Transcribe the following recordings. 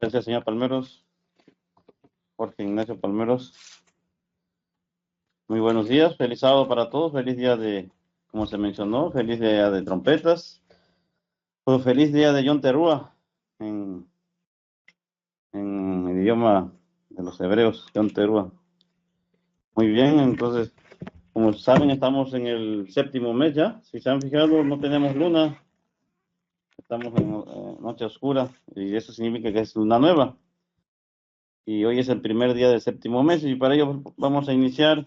Gracias, señor Palmeros. Jorge Ignacio Palmeros. Muy buenos días, feliz sábado para todos, feliz día de, como se mencionó, feliz día de trompetas, pues feliz día de Yom Teruah en el idioma de los hebreos, Yom Teruah. Muy bien, entonces, como saben, estamos en el séptimo mes ya. Si se han fijado, no tenemos luna, estamos en noche oscura, y eso significa que es luna nueva. Y hoy es el primer día del séptimo mes, y para ello vamos a iniciar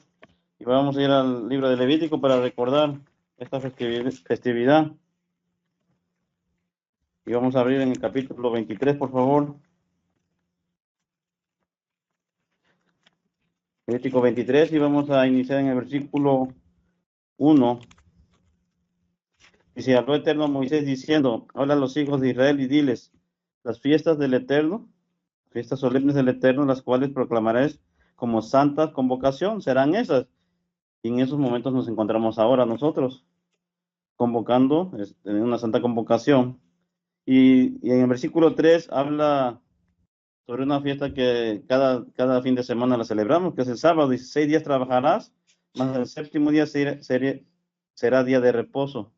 y vamos a ir al libro de Levítico para recordar esta festividad. Y vamos a abrir en el capítulo 23, por favor. Levítico 23, y vamos a iniciar en el versículo 1. Dice: habló Eterno a Moisés diciendo: habla a los hijos de Israel y diles: las fiestas del Eterno, fiestas solemnes del Eterno, las cuales proclamaréis como santa convocación, serán esas. Y en esos momentos nos encontramos ahora nosotros, convocando en una santa convocación. Y en el versículo 3 habla sobre una fiesta que cada fin de semana la celebramos, que es el sábado. 16 días trabajarás, más el séptimo día será día de reposo.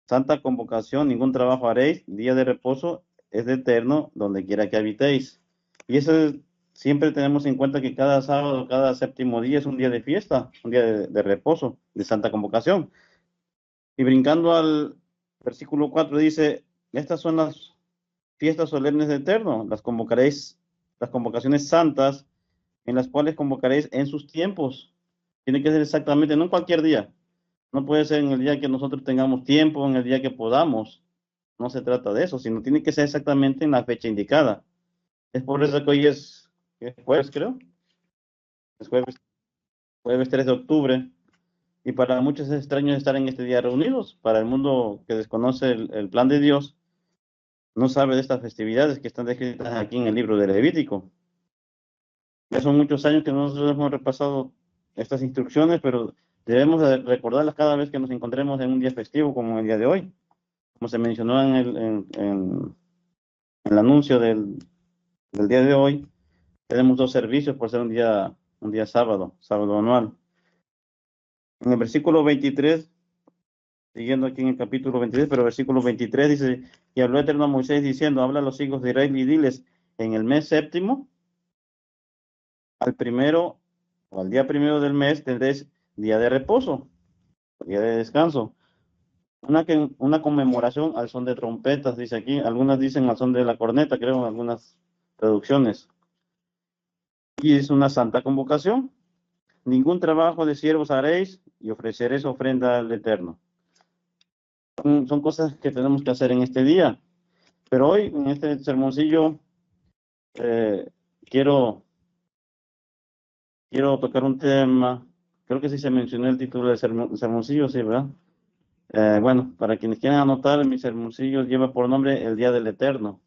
Santa convocación, ningún trabajo haréis, día de reposo es de eterno, donde quiera que habitéis. Y eso siempre tenemos en cuenta, que cada sábado, cada séptimo día es un día de fiesta, un día de reposo, de santa convocación. Y brincando al versículo 4 dice: estas son las fiestas solemnes de Eterno, las convocaréis, las convocaciones santas, en las cuales convocaréis en sus tiempos. Tiene que ser exactamente, no en cualquier día. No puede ser en el día que nosotros tengamos tiempo, en el día que podamos. No se trata de eso, sino tiene que ser exactamente en la fecha indicada. Es por eso que hoy es jueves, creo. Es jueves 3 de octubre. Y para muchos es extraño estar en este día reunidos. Para el mundo que desconoce el plan de Dios, no sabe de estas festividades que están descritas aquí en el libro de Levítico. Ya son muchos años que nosotros hemos repasado estas instrucciones, pero debemos de recordarlas cada vez que nos encontremos en un día festivo como el día de hoy. Como se mencionó en el anuncio del día de hoy, tenemos dos servicios por ser un día sábado anual. En el versículo 23, siguiendo aquí en el capítulo 23, pero versículo 23 dice: y habló Eterno a Moisés diciendo: habla a los hijos de Israel y diles: en el mes séptimo, al primero o al día primero del mes tendréis día de reposo, día de descanso. Una conmemoración al son de trompetas, dice aquí. Algunas dicen al son de la corneta, creo, en algunas traducciones. Y es una santa convocación. Ningún trabajo de siervos haréis, y ofreceréis ofrenda al Eterno. Son cosas que tenemos que hacer en este día. Pero hoy, en este sermoncillo, quiero tocar un tema. Creo que sí se mencionó el título del sermoncillo, sí, ¿verdad? Bueno, para quienes quieran anotar, mi sermoncillo lleva por nombre El Día del Eterno.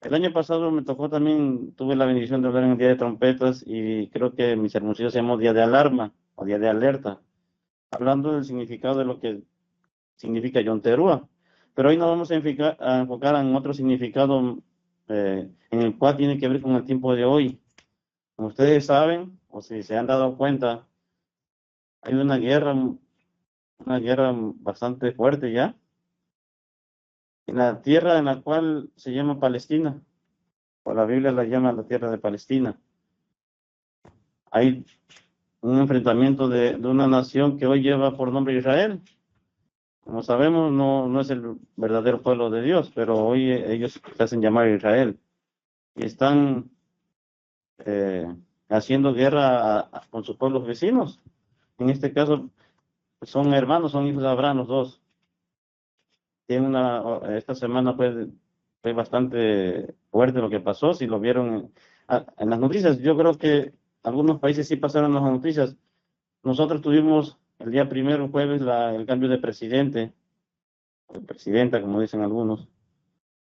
El año pasado me tocó también, tuve la bendición de hablar en el Día de Trompetas, y creo que mi sermoncillo se llamó Día de Alarma o Día de Alerta, hablando del significado de lo que significa Yom Teruah. Pero hoy nos vamos a enfocar en otro significado, en el cual tiene que ver con el tiempo de hoy. Como ustedes saben, o si se han dado cuenta, hay una guerra bastante fuerte ya, en la tierra en la cual se llama Palestina, o la Biblia la llama la tierra de Palestina. Hay un enfrentamiento de una nación que hoy lleva por nombre Israel. Como sabemos, no es el verdadero pueblo de Dios, pero hoy ellos se hacen llamar Israel. Y están haciendo guerra con sus pueblos vecinos. En este caso, son hermanos, son hijos de Abraham los dos. Esta semana fue bastante fuerte lo que pasó. Si lo vieron en las noticias, yo creo que algunos países sí pasaron las noticias. Nosotros tuvimos el día primero, jueves, el cambio de presidente o presidenta, como dicen algunos.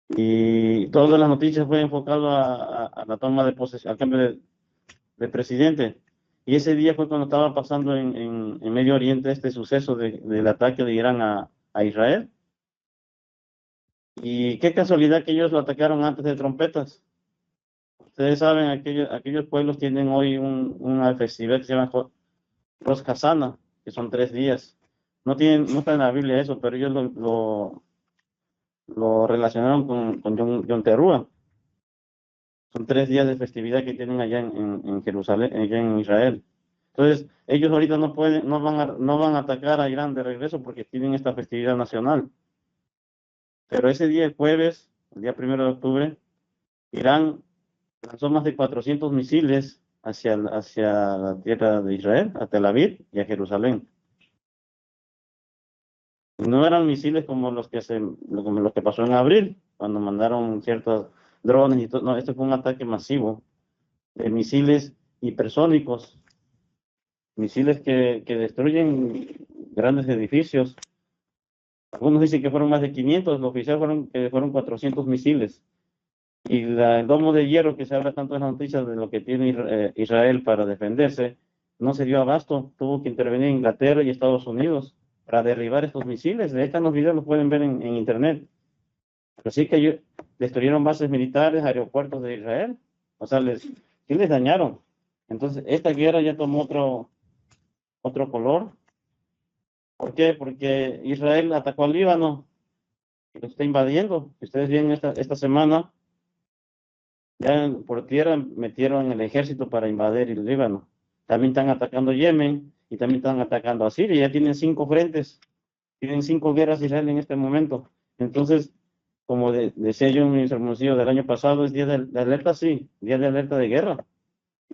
Y todas las noticias fue enfocado a la toma de posesión, al cambio de presidente. Y ese día fue cuando estaba pasando en Medio Oriente este suceso del ataque de Irán a Israel. Y qué casualidad que ellos lo atacaron antes de trompetas. Ustedes saben, aquellos pueblos tienen hoy una festividad que se llama Rosh Hashanah, que son 3 días. No está en la Biblia eso, pero ellos lo relacionaron con Yom Teruah. Son 3 días de festividad que tienen allá en Jerusalén, allá en Israel. Entonces, ellos ahorita no van a atacar a Irán de regreso porque tienen esta festividad nacional. Pero ese día, el jueves, el día 1 de octubre, Irán lanzó más de 400 misiles hacia la tierra de Israel, a Tel Aviv y a Jerusalén. No eran misiles como los que pasó en abril, cuando mandaron ciertos drones y todo. No, este fue un ataque masivo de misiles hipersónicos, misiles que destruyen grandes edificios. Algunos dicen que fueron más de 500, lo oficial fueron 400 misiles. Y el domo de hierro que se habla tanto en las noticias de lo que tiene Israel para defenderse, no se dio abasto, tuvo que intervenir Inglaterra y Estados Unidos para derribar estos misiles. De hecho, los videos los pueden ver en internet. Pero sí que destruyeron bases militares, aeropuertos de Israel. O sea, sí les dañaron. Entonces, esta guerra ya tomó otro color. ¿Por qué? Porque Israel atacó al Líbano y lo está invadiendo. Ustedes ven esta semana, ya por tierra metieron el ejército para invadir el Líbano. También están atacando Yemen y también están atacando a Siria. Ya tienen 5 frentes, tienen 5 guerras Israel en este momento. Entonces, como decía yo en mi sermoncillo del año pasado, es día de alerta, sí, día de alerta de guerra.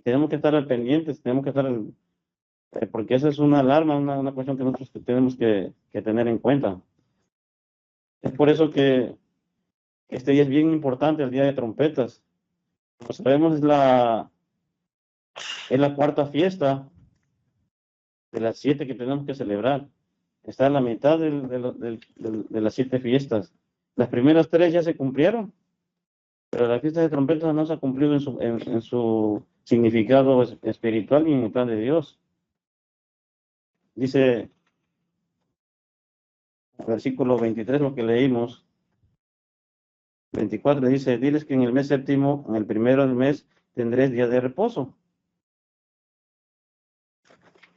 Tenemos que estar al pendientes, tenemos que estar, porque esa es una alarma, una cuestión que nosotros tenemos que tener en cuenta. Es por eso que este día es bien importante, el día de trompetas. Como sabemos, es la cuarta fiesta de las 7 que tenemos que celebrar. Está en la mitad de las 7 fiestas. Las primeras 3 ya se cumplieron, pero la fiesta de trompetas no se ha cumplido en su significado espiritual y en el plan de Dios. Dice el versículo 23, lo que leímos, 24, dice: diles que en el mes séptimo, en el primero del mes, tendréis día de reposo.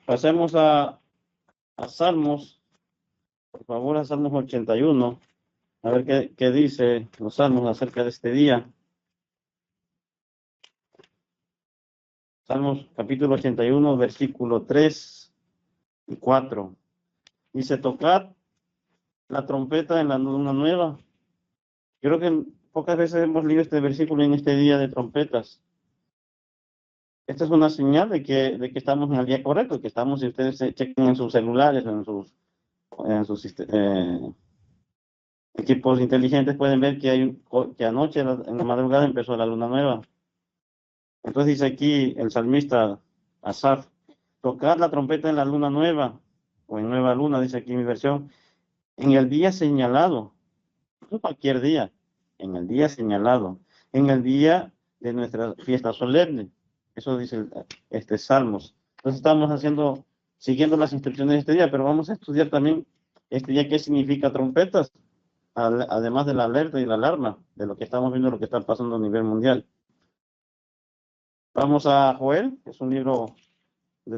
Pasemos a Salmos, por favor, a Salmos 81, a ver qué dice los Salmos acerca de este día. Salmos capítulo 81, versículo 3 y 4. Dice: tocad la trompeta en la luna nueva. Yo creo que pocas veces hemos leído este versículo en este día de trompetas. Esta es una señal de que estamos en el día correcto, que estamos, si ustedes se chequen en sus celulares, en sus equipos inteligentes, pueden ver que anoche, en la madrugada, empezó la luna nueva. Entonces dice aquí el salmista Asaf: tocar la trompeta en la luna nueva, o en nueva luna, dice aquí mi versión, en el día señalado, no cualquier día, en el día señalado, en el día de nuestra fiesta solemne. Eso dice Salmos. Entonces estamos siguiendo las instrucciones de este día, pero vamos a estudiar también este día qué significa trompetas, además de la alerta y la alarma de lo que estamos viendo, lo que está pasando a nivel mundial. Vamos a Joel, que es un libro de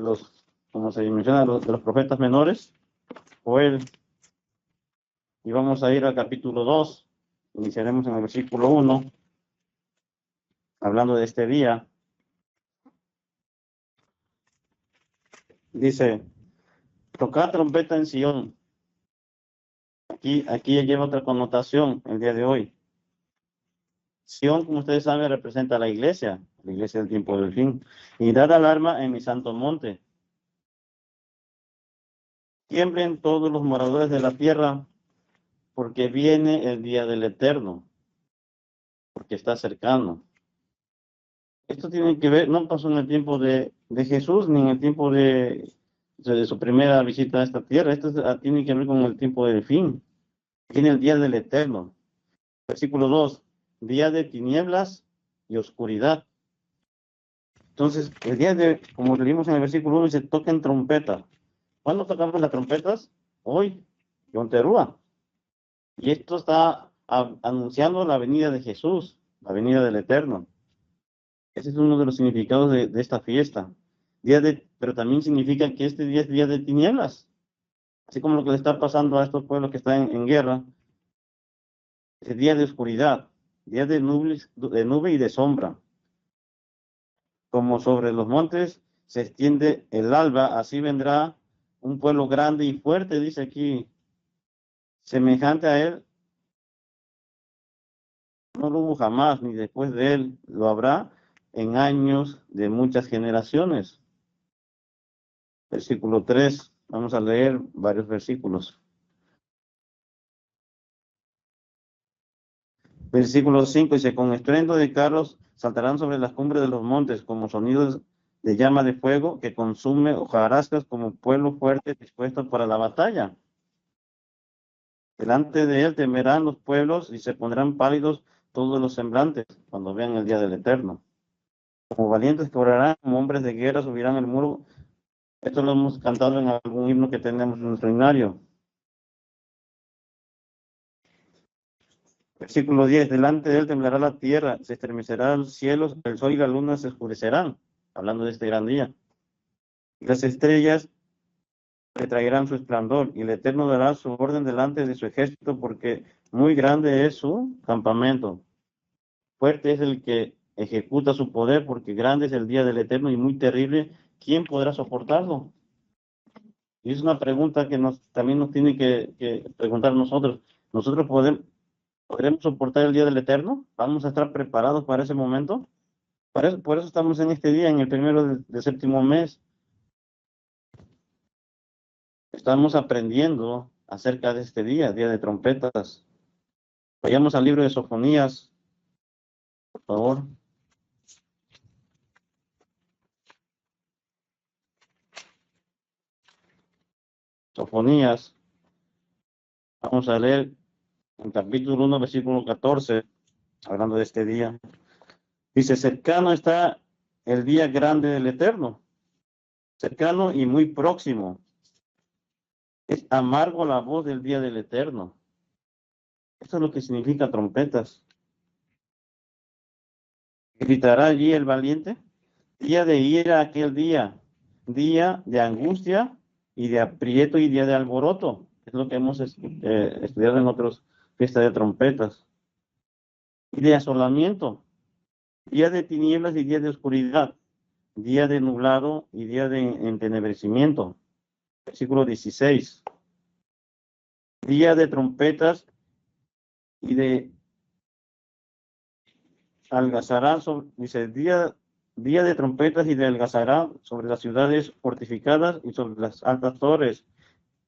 como se menciona, de los profetas menores. Joel, y vamos a ir al capítulo 2. Iniciaremos en el versículo 1, hablando de este día. Dice: tocad trompeta en Sion. Aquí ya lleva otra connotación el día de hoy. Sion, como ustedes saben, representa a la iglesia del tiempo del fin. Y dad alarma en mi santo monte. Tiemblen todos los moradores de la tierra, porque viene el día del Eterno, porque está cercano. Esto tiene que ver, no pasó en el tiempo de Jesús, ni en el tiempo de su primera visita a esta tierra. Esto tiene que ver con el tiempo del fin. Viene el día del Eterno. Versículo 2, día de tinieblas y oscuridad. Entonces, el día de, como leímos en el versículo 1, dice, toquen trompeta. ¿Cuándo tocamos las trompetas? Hoy, Yom Teruah. Y esto está anunciando la venida de Jesús, la venida del Eterno. Ese es uno de los significados de esta fiesta. Pero también significa que este día es día de tinieblas. Así como lo que le está pasando a estos pueblos que están en guerra, es día de oscuridad, día de nube y de sombra. Como sobre los montes se extiende el alba, así vendrá un pueblo grande y fuerte, dice aquí, semejante a él, no lo hubo jamás, ni después de él lo habrá en años de muchas generaciones. Versículo 3, vamos a leer varios versículos. Versículo 5 dice, con estruendo de carros saltarán sobre las cumbres de los montes, como sonidos de llama de fuego que consume hojarascas, como pueblo fuerte dispuesto para la batalla. Delante de él temerán los pueblos y se pondrán pálidos todos los semblantes cuando vean el día del Eterno. Como valientes que orarán, como hombres de guerra subirán el muro. Esto lo hemos cantado en algún himno que tenemos en nuestro himnario. Versículo 10, delante de él temblará la tierra, se estremecerán los cielos, el sol y la luna se oscurecerán, hablando de este gran día. Y las estrellas retraerán su esplendor, y el Eterno dará su orden delante de su ejército, porque muy grande es su campamento. Fuerte es el que ejecuta su poder, porque grande es el día del Eterno y muy terrible. ¿Quién podrá soportarlo? Y es una pregunta que también nos tiene que preguntar nosotros. ¿Nosotros podremos soportar el día del Eterno? ¿Vamos a estar preparados para ese momento? Por eso estamos en este día, en el primero del séptimo mes. Estamos aprendiendo acerca de este día de trompetas. Vayamos al libro de Sofonías, por favor. Sofonías. Vamos a leer en capítulo 1, versículo 14, hablando de este día. Dice, cercano está el día grande del Eterno, cercano y muy próximo. Es amargo la voz del día del Eterno. Esto es lo que significa trompetas. Gritará allí el valiente, día de ira aquel día de angustia y de aprieto y día de alboroto. Es lo que hemos estudiado en otras fiestas de trompetas. Y de asolamiento, día de tinieblas y día de oscuridad, día de nublado y día de entenebrecimiento. Versículo 16. Día de trompetas y de algazará, dice, día de trompetas y de algazará sobre las ciudades fortificadas y sobre las altas torres,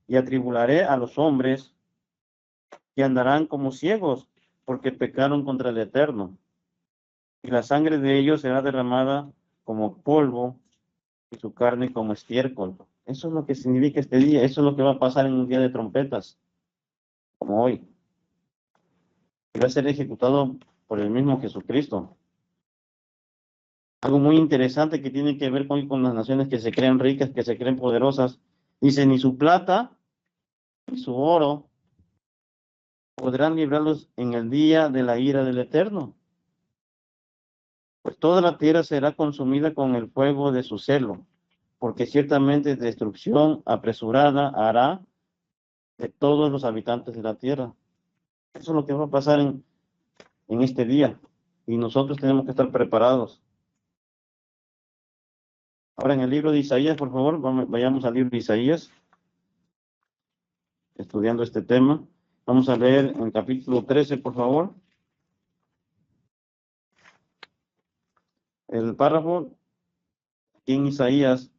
y atribularé a los hombres que andarán como ciegos, porque pecaron contra el Eterno, y la sangre de ellos será derramada como polvo, y su carne como estiércol. Eso es lo que significa este día, eso es lo que va a pasar en un día de trompetas, como hoy. Y va a ser ejecutado por el mismo Jesucristo. Algo muy interesante que tiene que ver con las naciones que se creen ricas, que se creen poderosas. Dice, ni su plata, ni su oro podrán librarlos en el día de la ira del Eterno. Pues toda la tierra será consumida con el fuego de su celo, porque ciertamente destrucción apresurada hará de todos los habitantes de la tierra. Eso es lo que va a pasar en este día. Y nosotros tenemos que estar preparados. Ahora en el libro de Isaías, por favor, vayamos al libro de Isaías, estudiando este tema. Vamos a leer en el capítulo 13, por favor. El párrafo aquí en Isaías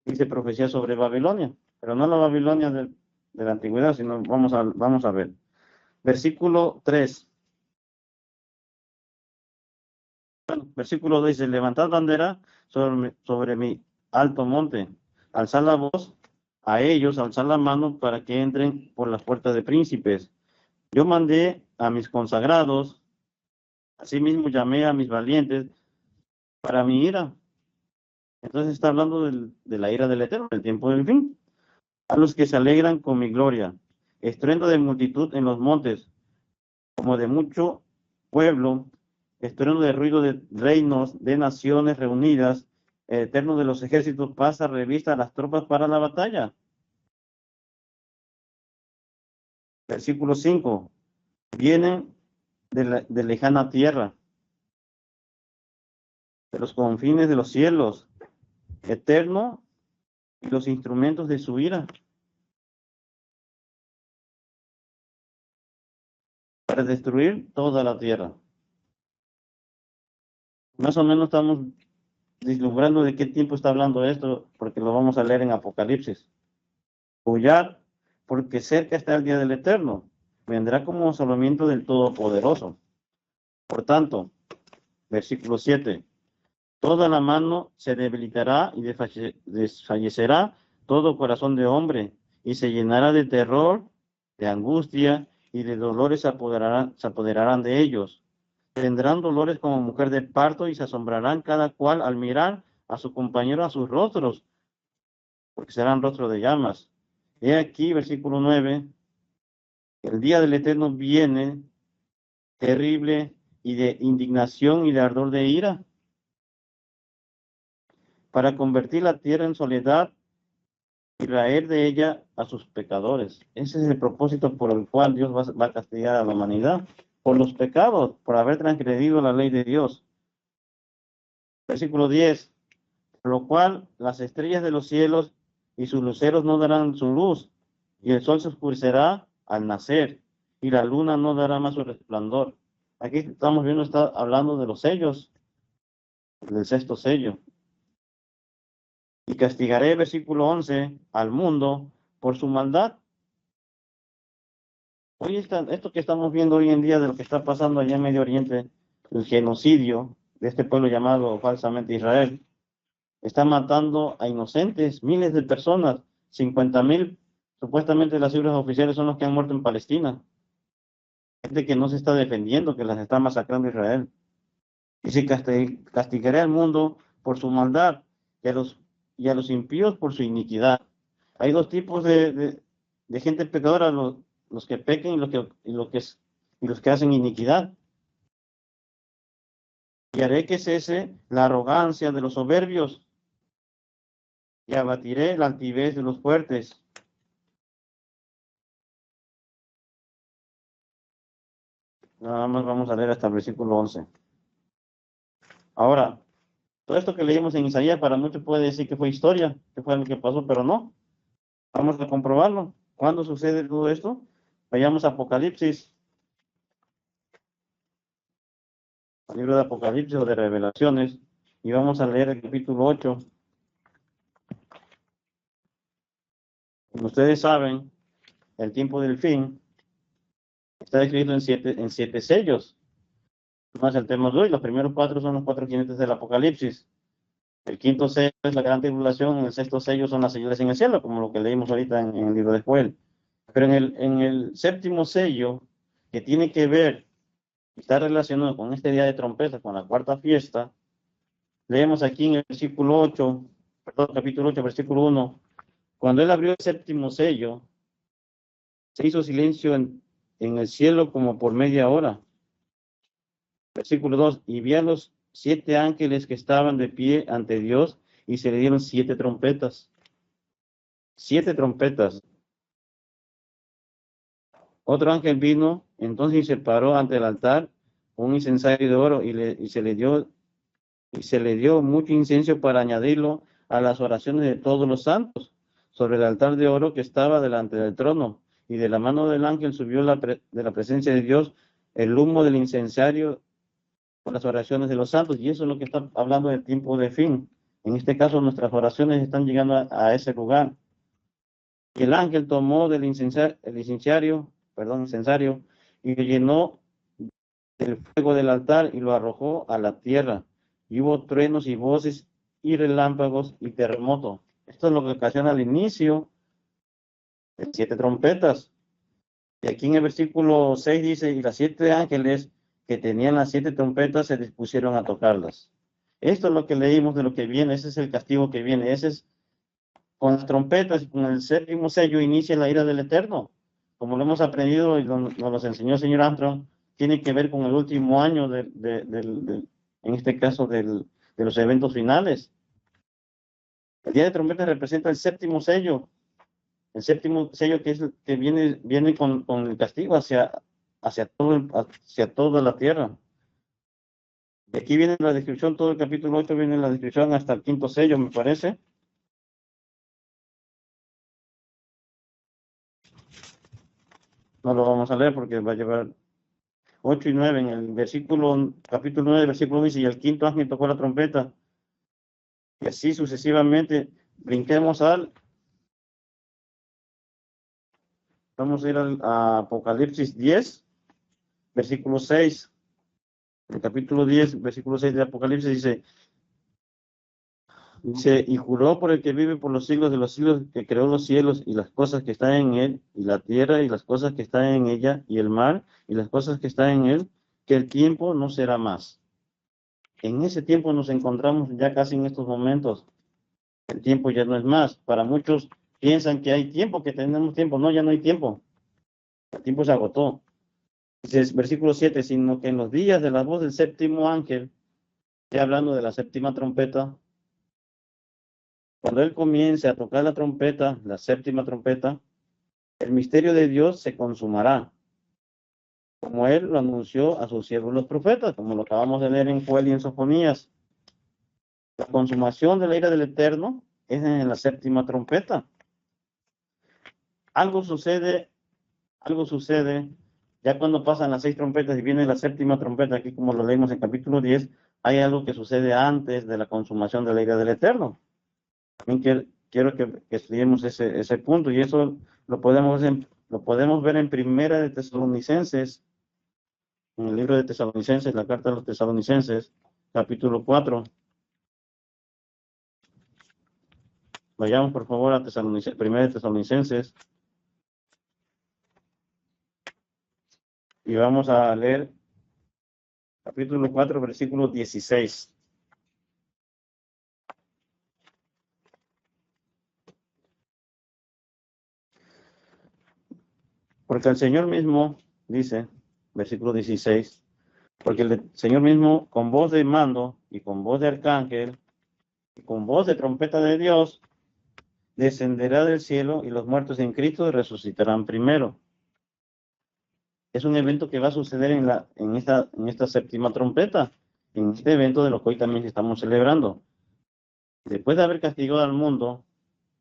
dice profecía sobre Babilonia, pero no la Babilonia de la antigüedad, sino vamos a ver. Versículo 3. Bueno, versículo 2 dice, levantad bandera sobre mi alto monte, alzad la voz a ellos, alzad la mano para que entren por las puertas de príncipes, Yo mandé a mis consagrados, asimismo llamé a mis valientes para mi ira. Entonces está hablando de la ira del Eterno, del tiempo del fin. A los que se alegran con mi gloria, estruendo de multitud en los montes, como de mucho pueblo, estruendo de ruido de reinos, de naciones reunidas, el Eterno de los ejércitos pasa revista a las tropas para la batalla. Versículo 5. Vienen de lejana tierra, de los confines de los cielos, Eterno y los instrumentos de su ira, para destruir toda la tierra. Más o menos estamos vislumbrando de qué tiempo está hablando esto, porque lo vamos a leer en Apocalipsis. Huyar, porque cerca está el día del Eterno, vendrá como asolamiento del Todopoderoso. Por tanto, versículo 7, toda la mano se debilitará y desfallecerá todo corazón de hombre, y se llenará de terror, de angustia y de dolores se apoderarán de ellos. Tendrán dolores como mujer de parto y se asombrarán cada cual al mirar a su compañero a sus rostros, porque serán rostros de llamas. He aquí, versículo 9, el día del Eterno viene terrible y de indignación y de ardor de ira, para convertir la tierra en soledad y raer de ella a sus pecadores. Ese es el propósito por el cual Dios va a castigar a la humanidad, por los pecados, por haber transgredido la ley de Dios. Versículo 10, por lo cual las estrellas de los cielos y sus luceros no darán su luz, y el sol se oscurecerá al nacer, y la luna no dará más su resplandor. Aquí estamos viendo, está hablando de los sellos, del sexto sello. Y castigaré, versículo 11, al mundo por su maldad. Hoy esto que estamos viendo hoy en día de lo que está pasando allá en Medio Oriente, el genocidio de este pueblo llamado falsamente Israel, está matando a inocentes, miles de personas, 50,000, supuestamente las cifras oficiales son los que han muerto en Palestina. Gente que no se está defendiendo, que las está masacrando Israel. Y si castigaré al mundo por su maldad y a los impíos por su iniquidad. Hay dos tipos de gente pecadora, los que pecan y los que hacen iniquidad. Y haré que cese la arrogancia de los soberbios y abatiré la altivez de los fuertes. Nada más vamos a leer hasta el versículo 11. Ahora, todo esto que leímos en Isaías para muchos puede decir que fue historia, que fue lo que pasó, pero no. Vamos a comprobarlo. ¿Cuándo sucede todo esto? Vayamos a Apocalipsis, al libro de Apocalipsis o de Revelaciones, y vamos a leer el capítulo 8. Como ustedes saben, el tiempo del fin está escrito en siete sellos. No es el tema de hoy. Los primeros cuatro son los cuatro jinetes del Apocalipsis. El quinto sello es la gran tribulación. El sexto sello son las señales en el cielo, como lo que leímos ahorita en el libro de Joel. Pero en el séptimo sello, que tiene que ver, está relacionado con este día de trompeta, con la cuarta fiesta, leemos aquí en el versículo 8, perdón, capítulo 8, versículo 1, cuando él abrió el séptimo sello, se hizo silencio en el cielo como por media hora. Versículo 2, y vi a los 7 ángeles que estaban de pie ante Dios y se le dieron 7 trompetas. 7 trompetas. Otro ángel vino entonces y se paró ante el altar un incensario de oro y se le dio mucho incienso para añadirlo a las oraciones de todos los santos sobre el altar de oro que estaba delante del trono, y de la mano del ángel subió de la presencia de Dios el humo del incensario con las oraciones de los santos, y eso es lo que está hablando del tiempo de fin. En este caso nuestras oraciones están llegando a ese lugar. Y el ángel tomó del incensario y lo llenó del fuego del altar y lo arrojó a la tierra. Y hubo truenos y voces y relámpagos y terremoto. Esto es lo que ocasiona el inicio de 7 trompetas. Y aquí en el versículo 6 dice, y las 7 ángeles que tenían las 7 trompetas se dispusieron a tocarlas. Esto es lo que leímos de lo que viene, ese es el castigo que viene, ese es con las trompetas y con el 7.º sello inicia la ira del Eterno. Como lo hemos aprendido y nos lo enseñó el señor Armstrong, tiene que ver con el último año, en este caso, de los eventos finales. El día de trompetas representa el 7.º sello, el 7.º sello que, que viene con el castigo hacia toda la tierra. Y aquí viene la descripción, todo el capítulo 8 viene la descripción hasta el 5.º sello, me parece. No lo vamos a leer porque va a llevar 8 y 9 en el capítulo 9, versículo dice, y el quinto ángel tocó la trompeta, y así sucesivamente. Brinquemos vamos a ir a Apocalipsis 10, versículo 6. El capítulo 10, versículo 6 de Apocalipsis dice, y juró por el que vive por los siglos de los siglos, que creó los cielos y las cosas que están en él, y la tierra y las cosas que están en ella, y el mar y las cosas que están en él, que el tiempo no será más. En ese tiempo nos encontramos ya casi en estos momentos. El tiempo ya no es más. Para muchos piensan que hay tiempo, que tenemos tiempo. No, ya no hay tiempo. El tiempo se agotó. Dice versículo 7, sino que en los días de la voz del séptimo ángel, ya hablando de la séptima trompeta, cuando él comience a tocar la trompeta, la séptima trompeta, el misterio de Dios se consumará, como él lo anunció a sus siervos los profetas, como lo acabamos de leer en Joel y en Sofonías. La consumación de la ira del Eterno es en la séptima trompeta. Algo sucede, ya cuando pasan las 6 trompetas y viene la séptima trompeta, aquí como lo leímos en capítulo 10, hay algo que sucede antes de la consumación de la ira del Eterno. También quiero que estudiemos ese punto, y eso lo podemos ver en Primera de Tesalonicenses, en el libro de Tesalonicenses, la carta de los Tesalonicenses, capítulo 4. Vayamos por favor a Primera de Tesalonicenses, y vamos a leer capítulo 4, versículo 16. Porque el Señor mismo, dice, versículo 16, porque el Señor mismo, con voz de mando y con voz de arcángel y con voz de trompeta de Dios, descenderá del cielo, y los muertos en Cristo resucitarán primero. Es un evento que va a suceder en esta séptima trompeta, en este evento de lo que hoy también estamos celebrando. Después de haber castigado al mundo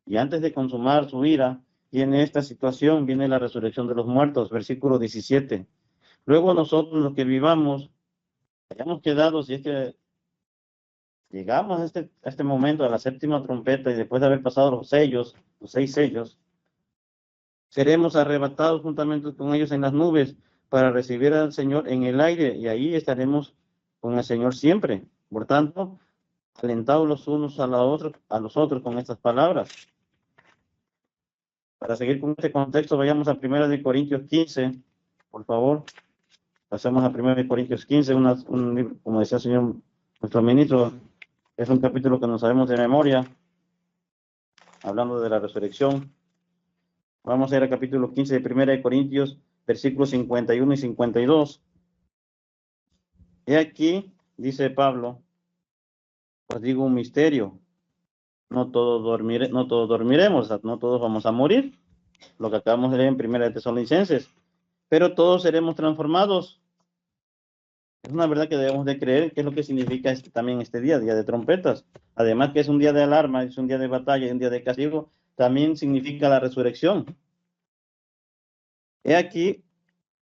y antes de consumar su ira, viene esta situación, viene la resurrección de los muertos, versículo 17. Luego nosotros, los que vivamos, hayamos quedado, si es que llegamos a este momento, a la séptima trompeta, y después de haber pasado los 6 sellos, seremos arrebatados juntamente con ellos en las nubes para recibir al Señor en el aire, y ahí estaremos con el Señor siempre. Por tanto, alentados los unos a los otros con estas palabras. Para seguir con este contexto, vayamos a 1 Corintios 15, por favor. Pasamos a 1 Corintios 15, un libro, como decía el señor, nuestro ministro, es un capítulo que no sabemos de memoria, hablando de la resurrección. Vamos a ir al capítulo 15 de 1 Corintios, versículos 51 y 52. Y aquí, dice Pablo, os digo un misterio, no todos dormiremos, no todos vamos a morir, lo que acabamos de leer en 1 Tesalonicenses, pero todos seremos transformados. Es una verdad que debemos de creer, que es lo que significa también este día de trompetas. Además que es un día de alarma, es un día de batalla, es un día de castigo, también significa la resurrección. He aquí,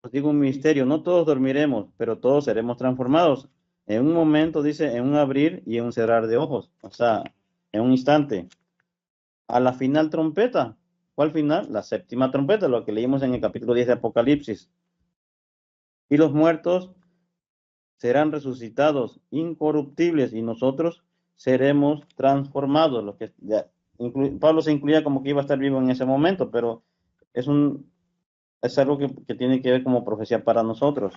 os digo un misterio, no todos dormiremos, pero todos seremos transformados. En un momento, dice, en un abrir y en un cerrar de ojos, o sea, en un instante. A la final trompeta. ¿Cuál final? La séptima trompeta, lo que leímos en el capítulo 10 de Apocalipsis. Y los muertos serán resucitados incorruptibles, y nosotros seremos transformados. Pablo se incluía como que iba a estar vivo en ese momento, pero es un Es algo que tiene que ver como profecía para nosotros.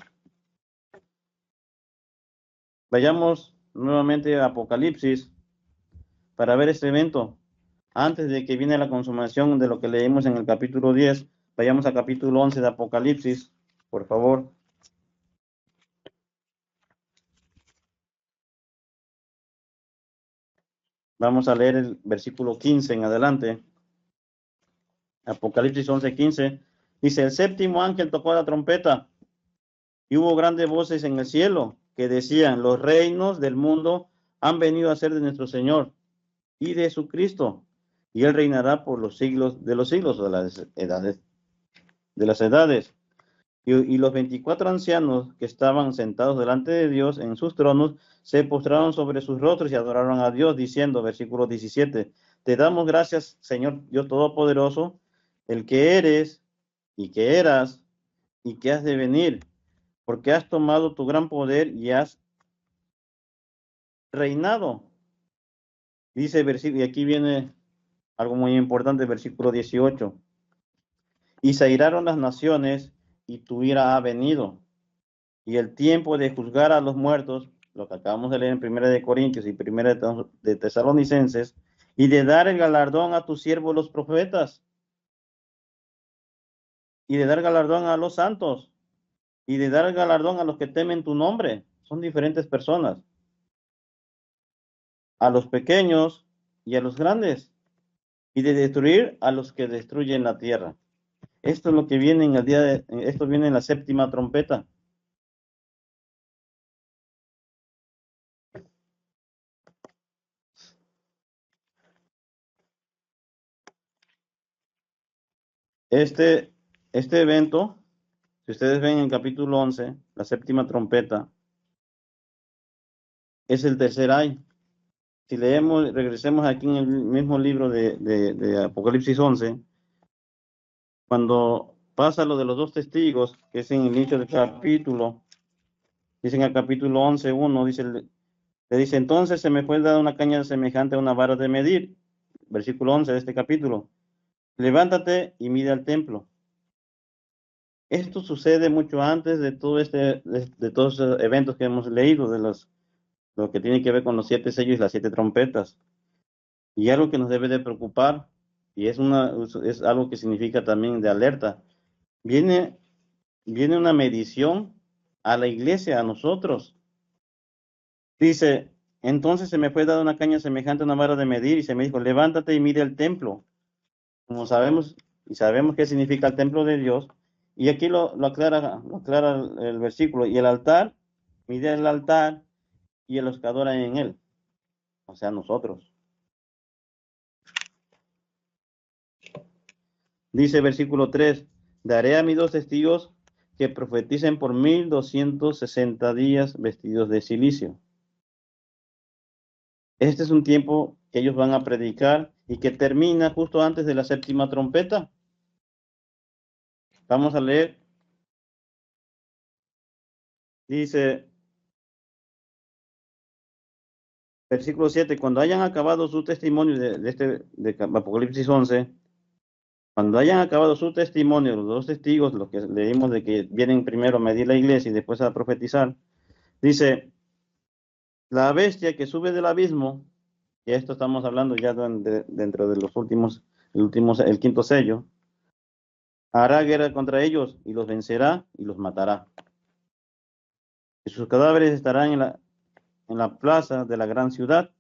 Vayamos nuevamente a Apocalipsis para ver este evento. Antes de que viene la consumación de lo que leímos en el capítulo 10, vayamos al capítulo 11 de Apocalipsis, por favor. Vamos a leer el versículo 15 en adelante. Apocalipsis 11:15. Dice, el séptimo ángel tocó la trompeta y hubo grandes voces en el cielo que decían, los reinos del mundo han venido a ser de nuestro Señor y de su Cristo, y él reinará por los siglos de los siglos, de las edades. Y los 24 ancianos que estaban sentados delante de Dios en sus tronos se postraron sobre sus rostros y adoraron a Dios, diciendo, versículo 17, te damos gracias, Señor Dios Todopoderoso, el que eres y que eras y que has de venir, porque has tomado tu gran poder y has reinado. Dice, y aquí viene algo muy importante, versículo 18, y se airaron las naciones y tu ira ha venido. Y el tiempo de juzgar a los muertos, lo que acabamos de leer en Primera de Corintios y Primera de Tesalonicenses, y de dar el galardón a tus siervos los profetas, y de dar galardón a los santos, y de dar galardón a los que temen tu nombre. Son diferentes personas, a los pequeños y a los grandes, y de destruir a los que destruyen la tierra. Esto es lo que viene en el día de, esto viene en la séptima trompeta. Este, este evento, si ustedes ven en el capítulo 11, la séptima trompeta, es el tercer ay. Si leemos, regresemos aquí en el mismo libro de Apocalipsis 11, cuando pasa lo de los dos testigos, que es en el inicio del capítulo, dice en el capítulo 11:1, dice, le dice, entonces se me fue dada una caña semejante a una vara de medir, versículo 11 de este capítulo, levántate y mide al templo. Esto sucede mucho antes de todo de todos esos eventos que hemos leído, lo que tiene que ver con los 7 sellos y las 7 trompetas. Y algo que nos debe de preocupar, y es algo que significa también de alerta, viene, viene una medición a la iglesia, a nosotros. Dice, entonces se me fue dada una caña semejante a una vara de medir, y se me dijo, levántate y mide el templo. Como sabemos, y sabemos qué significa el templo de Dios, y aquí lo aclara el versículo, y el altar, mide el altar y a los que adoran en él, o sea, nosotros. Dice versículo 3, daré a mis 2 testigos que profeticen por 1260 días vestidos de silicio. Este es un tiempo que ellos van a predicar y que termina justo antes de la séptima trompeta. Vamos a leer. Dice, versículo 7, cuando hayan acabado su testimonio de Apocalipsis 11, cuando hayan acabado su testimonio, los 2 testigos, los que leímos de que vienen primero a medir la iglesia y después a profetizar, dice, la bestia que sube del abismo, y esto estamos hablando ya dentro de los últimos, el quinto sello, hará guerra contra ellos y los vencerá y los matará. Y sus cadáveres estarán en la plaza de la gran ciudad,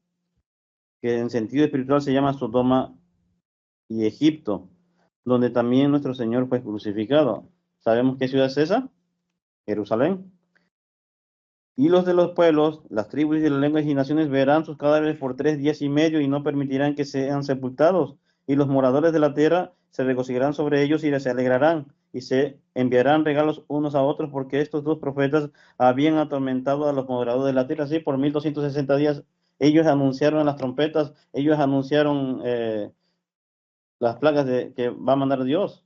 que en sentido espiritual se llama Sodoma y Egipto, donde también nuestro Señor fue crucificado. ¿Sabemos qué ciudad es esa? Jerusalén. Y los de los pueblos, las tribus y las lenguas y naciones verán sus cadáveres por 3 días y medio y no permitirán que sean sepultados. Y los moradores de la tierra se regocijarán sobre ellos y se alegrarán y se enviarán regalos unos a otros porque estos 2 profetas habían atormentado a los moradores de la tierra. Así por 1260 días ellos anunciaron las trompetas, ellos anunciaron las plagas que va a mandar Dios.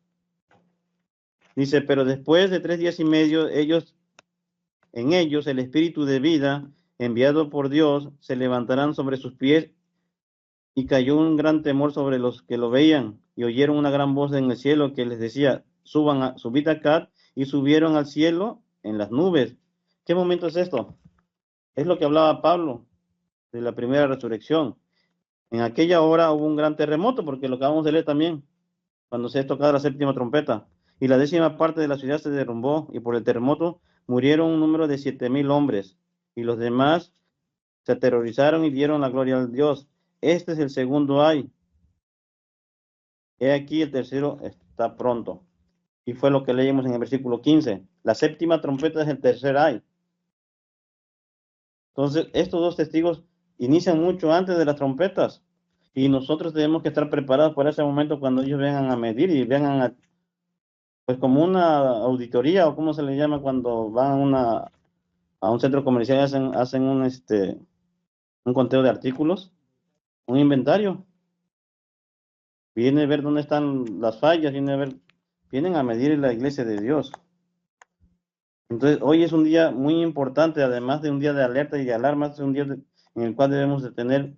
Dice, pero después de 3 días y medio en ellos el espíritu de vida enviado por Dios se levantarán sobre sus pies y cayó un gran temor sobre los que lo veían y oyeron una gran voz en el cielo que les decía, subid acá, y subieron al cielo en las nubes. ¿Qué momento es esto? Es lo que hablaba Pablo de la primera resurrección. En aquella hora hubo un gran terremoto, porque lo acabamos de leer también, cuando se tocaba la séptima trompeta, y la décima parte de la ciudad se derrumbó, y por el terremoto murieron un número de 7,000 hombres, y los demás se aterrorizaron y dieron la gloria al Dios. Este es el segundo ay. He aquí el tercero está pronto. Y fue lo que leímos en el versículo 15. La séptima trompeta es el tercer ay. Entonces, estos dos testigos inician mucho antes de las trompetas. Y nosotros tenemos que estar preparados para ese momento cuando ellos vengan a medir y vengan a, pues como una auditoría, o como se le llama cuando van a un centro comercial y hacen un conteo de artículos, un inventario. Viene a ver dónde están las fallas, vienen a medir la iglesia de Dios. Entonces, hoy es un día muy importante, además de un día de alerta y de alarma, es un día en el cual debemos de tener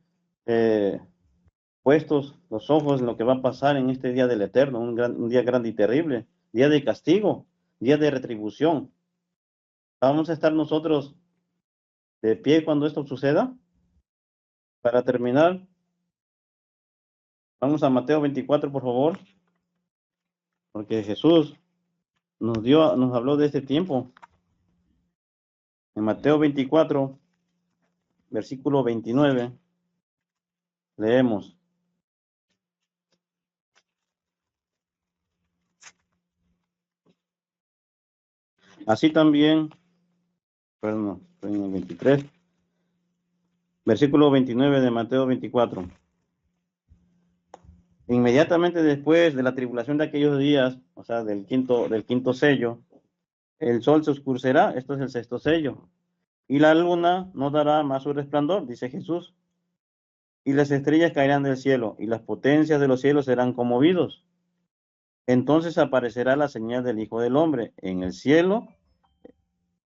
puestos los ojos en lo que va a pasar en este día del Eterno, un día grande y terrible, día de castigo, día de retribución. Vamos a estar nosotros de pie cuando esto suceda. Para terminar, vamos a Mateo 24, por favor, porque Jesús nos habló de este tiempo. En Mateo 24, versículo 29, leemos. Así también, perdón, estoy en el 23, versículo 29 de Mateo 24. Inmediatamente después de la tribulación de aquellos días, o sea, del quinto sello, el sol se oscurecerá, esto es el sexto sello, y la luna no dará más su resplandor, dice Jesús, y las estrellas caerán del cielo, y las potencias de los cielos serán conmovidos. Entonces aparecerá la señal del Hijo del Hombre en el cielo.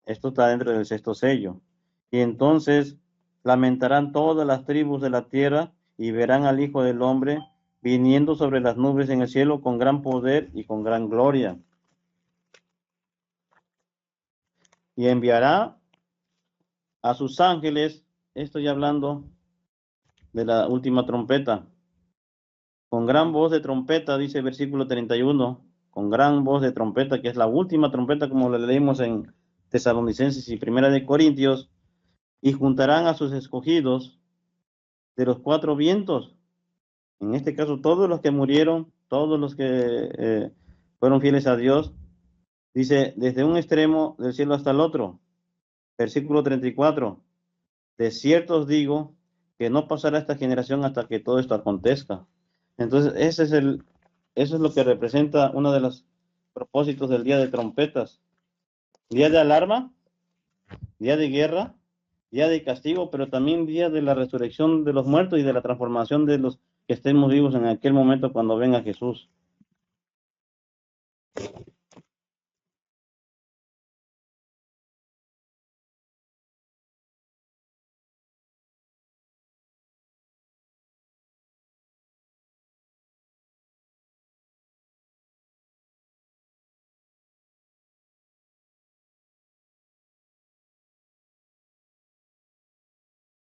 Esto está dentro del sexto sello. Y entonces lamentarán todas las tribus de la tierra y verán al Hijo del Hombre viniendo sobre las nubes en el cielo con gran poder y con gran gloria. Y enviará a sus ángeles, estoy hablando de la última trompeta, con gran voz de trompeta, dice el versículo 31, con gran voz de trompeta, que es la última trompeta, como lo leímos en Tesalonicenses y Primera de Corintios, y juntarán a sus escogidos de los cuatro vientos. En este caso, todos los que murieron, todos los que fueron fieles a Dios, dice, desde un extremo del cielo hasta el otro. Versículo 34. De cierto os digo que no pasará esta generación hasta que todo esto acontezca. Entonces, eso es lo que representa uno de los propósitos del día de trompetas. Día de alarma, día de guerra, día de castigo, pero también día de la resurrección de los muertos y de la transformación de los que estemos vivos en aquel momento cuando venga Jesús.